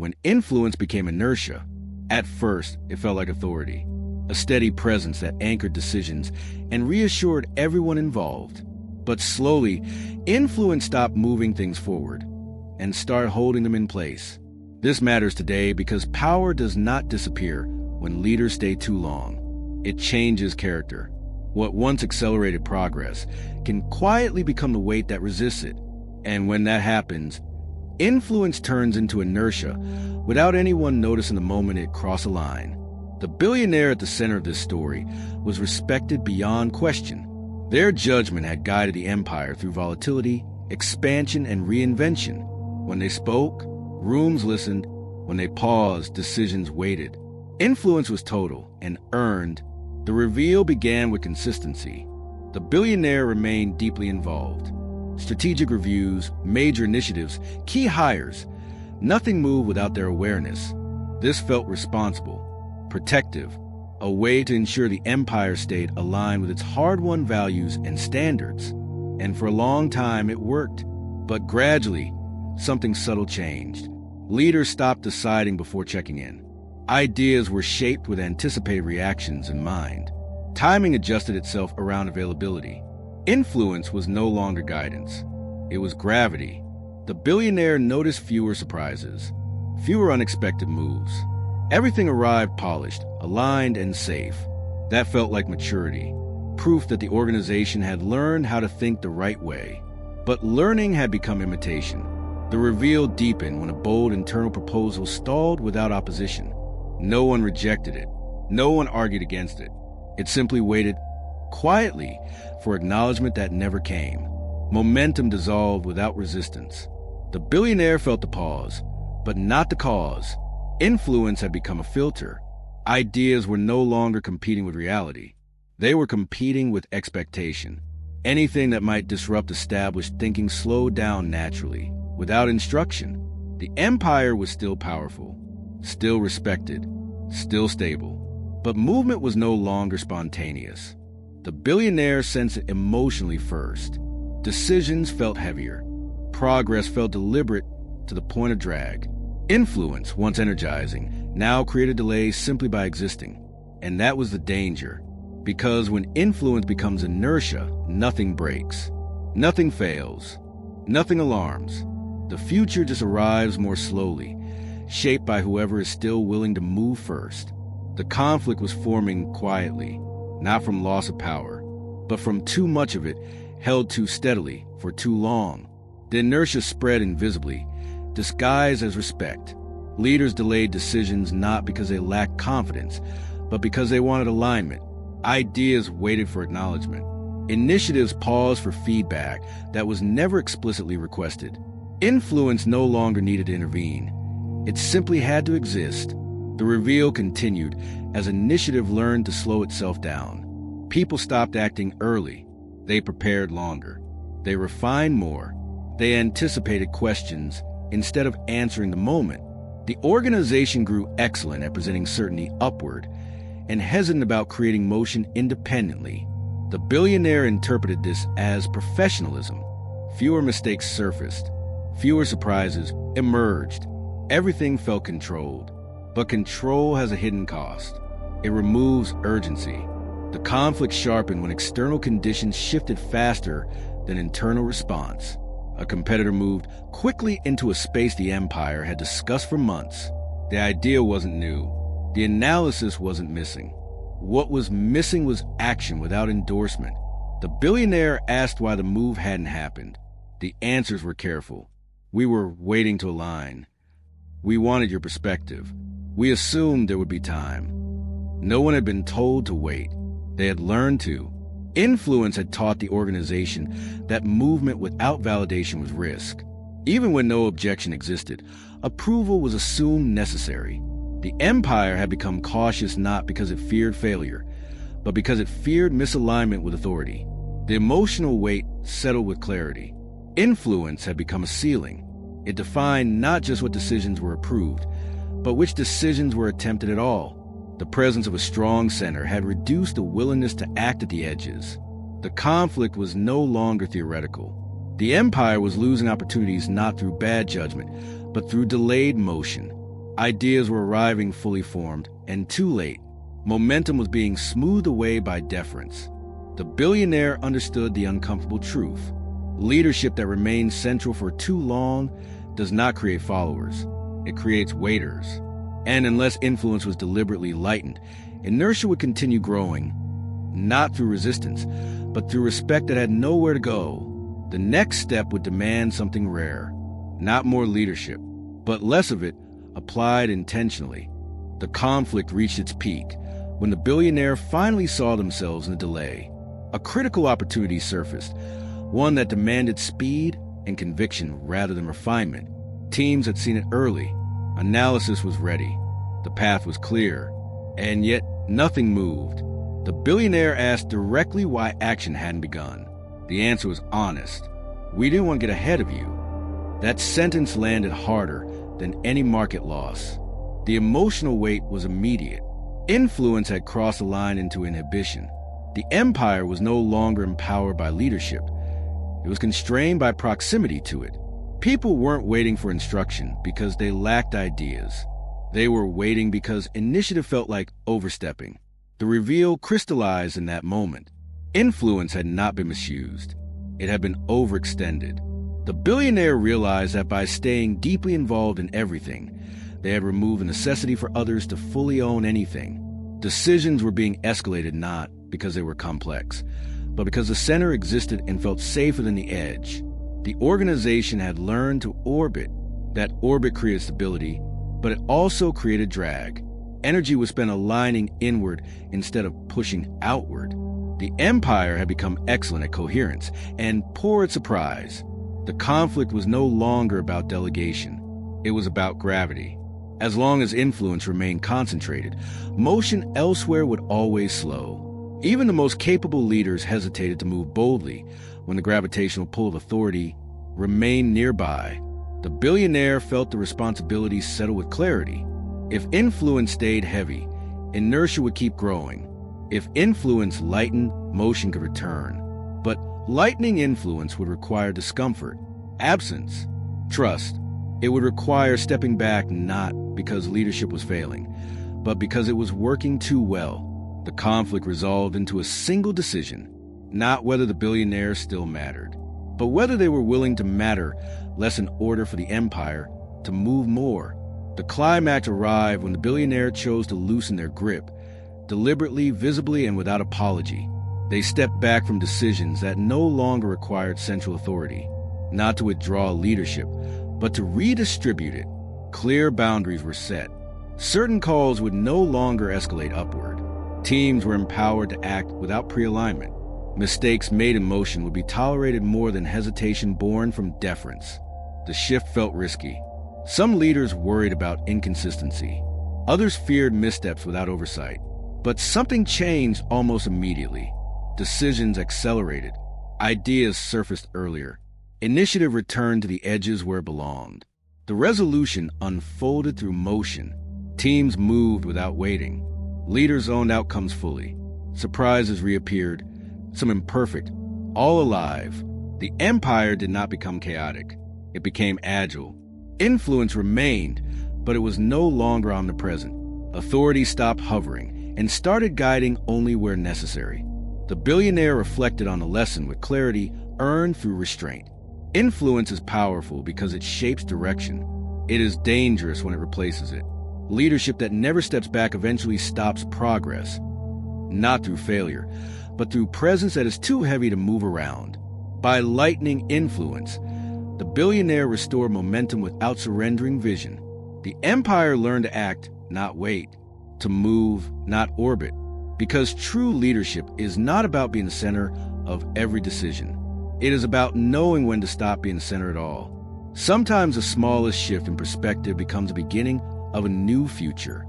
when influence became inertia. At first, it felt like authority, a steady presence that anchored decisions and reassured everyone involved. But slowly, influence stopped moving things forward and started holding them in place. This matters today because power does not disappear when leaders stay too long. It changes character. What once accelerated progress can quietly become the weight that resists it. And when that happens, influence turns into inertia without anyone noticing the moment it crossed a line. The billionaire at the center of this story was respected beyond question. Their judgment had guided the empire through volatility, expansion, and reinvention. When they spoke, rooms listened. When they paused, decisions waited. Influence was total and earned. The reveal began with consistency. The billionaire remained deeply involved. Strategic reviews, major initiatives, key hires. Nothing moved without their awareness. This felt responsible, protective, a way to ensure the empire stayed aligned with its hard-won values and standards. And for a long time, it worked. But gradually, something subtle changed. Leaders stopped deciding before checking in. Ideas were shaped with anticipated reactions in mind. Timing adjusted itself around availability. Influence was no longer guidance. It was gravity. The billionaire noticed fewer surprises, fewer unexpected moves. Everything arrived polished, aligned, and safe. That felt like maturity, proof that the organization had learned how to think the right way. But learning had become imitation. The reveal deepened when a bold internal proposal stalled without opposition. No one rejected it. No one argued against it. It simply waited quietly for acknowledgement that never came. Momentum dissolved without resistance. The billionaire felt the pause, but not the cause. Influence had become a filter. Ideas were no longer competing with reality. They were competing with expectation. Anything that might disrupt established thinking slowed down naturally, without instruction. The empire was still powerful, still respected, still stable. But movement was no longer spontaneous. The billionaire sensed it emotionally first. Decisions felt heavier. Progress felt deliberate to the point of drag. Influence, once energizing, now created delays simply by existing. And that was the danger. Because when influence becomes inertia, nothing breaks. Nothing fails. Nothing alarms. The future just arrives more slowly, shaped by whoever is still willing to move first. The conflict was forming quietly, not from loss of power, but from too much of it held too steadily for too long. The inertia spread invisibly, disguised as respect. Leaders delayed decisions not because they lacked confidence, but because they wanted alignment. Ideas waited for acknowledgement. Initiatives paused for feedback that was never explicitly requested. Influence no longer needed to intervene. It simply had to exist. The reveal continued as initiative learned to slow itself down. People stopped acting early. They prepared longer. They refined more. They anticipated questions instead of answering the moment. The organization grew excellent at presenting certainty upward and hesitant about creating motion independently. The billionaire interpreted this as professionalism. Fewer mistakes surfaced. Fewer surprises emerged. Everything felt controlled. But control has a hidden cost. It removes urgency. The conflict sharpened when external conditions shifted faster than internal response. A competitor moved quickly into a space the empire had discussed for months. The idea wasn't new. The analysis wasn't missing. What was missing was action without endorsement. The billionaire asked why the move hadn't happened. The answers were careful. We were waiting to align. We wanted your perspective. We assumed there would be time. No one had been told to wait. They had learned to. Influence had taught the organization that movement without validation was risk. Even when no objection existed, approval was assumed necessary. The empire had become cautious not because it feared failure, but because it feared misalignment with authority. The emotional weight settled with clarity. Influence had become a ceiling. It defined not just what decisions were approved, but which decisions were attempted at all. The presence of a strong center had reduced the willingness to act at the edges. The conflict was no longer theoretical. The empire was losing opportunities not through bad judgment, but through delayed motion. Ideas were arriving fully formed, and too late. Momentum was being smoothed away by deference. The billionaire understood the uncomfortable truth. Leadership that remains central for too long does not create followers. It creates waiters. And unless influence was deliberately lightened, inertia would continue growing, not through resistance, but through respect that had nowhere to go. The next step would demand something rare, not more leadership, but less of it applied intentionally. The conflict reached its peak when the billionaire finally saw themselves in a delay. A critical opportunity surfaced, one that demanded speed and conviction rather than refinement. Teams had seen it early. Analysis was ready. The path was clear. And yet, nothing moved. The billionaire asked directly why action hadn't begun. The answer was honest. "We didn't want to get ahead of you." That sentence landed harder than any market loss. The emotional weight was immediate. Influence had crossed the line into inhibition. The empire was no longer empowered by leadership. It was constrained by proximity to it. People weren't waiting for instruction because they lacked ideas. They were waiting because initiative felt like overstepping. The reveal crystallized in that moment. Influence had not been misused. It had been overextended. The billionaire realized that by staying deeply involved in everything, they had removed the necessity for others to fully own anything. Decisions were being escalated not because they were complex, but because the center existed and felt safer than the edge. The organization had learned to orbit. That orbit created stability, but it also created drag. Energy was spent aligning inward instead of pushing outward. The empire had become excellent at coherence, and poor at surprise. The conflict was no longer about delegation. It was about gravity. As long as influence remained concentrated, motion elsewhere would always slow. Even the most capable leaders hesitated to move boldly when the gravitational pull of authority remained nearby. The billionaire felt the responsibility settle with clarity. If influence stayed heavy, inertia would keep growing. If influence lightened, motion could return. But lightening influence would require discomfort, absence, trust. It would require stepping back not because leadership was failing, but because it was working too well. The conflict resolved into a single decision, not whether the billionaires still mattered, but whether they were willing to matter less in order for the empire to move more. The climax arrived when the billionaire chose to loosen their grip, deliberately, visibly, and without apology. They stepped back from decisions that no longer required central authority, not to withdraw leadership, but to redistribute it. Clear boundaries were set. Certain calls would no longer escalate upward. Teams were empowered to act without pre-alignment. Mistakes made in motion would be tolerated more than hesitation born from deference. The shift felt risky. Some leaders worried about inconsistency. Others feared missteps without oversight. But something changed almost immediately. Decisions accelerated. Ideas surfaced earlier. Initiative returned to the edges where it belonged. The resolution unfolded through motion. Teams moved without waiting. Leaders owned outcomes fully. Surprises reappeared, some imperfect, all alive. The empire did not become chaotic. It became agile. Influence remained, but it was no longer omnipresent. Authority stopped hovering and started guiding only where necessary. The billionaire reflected on the lesson with clarity earned through restraint. Influence is powerful because it shapes direction. It is dangerous when it replaces it. Leadership that never steps back eventually stops progress, not through failure, but through presence that is too heavy to move around. By lightening influence, the billionaire restored momentum without surrendering vision. The empire learned to act, not wait, to move, not orbit, because true leadership is not about being the center of every decision. It is about knowing when to stop being the center at all. Sometimes the smallest shift in perspective becomes the beginning of a new future.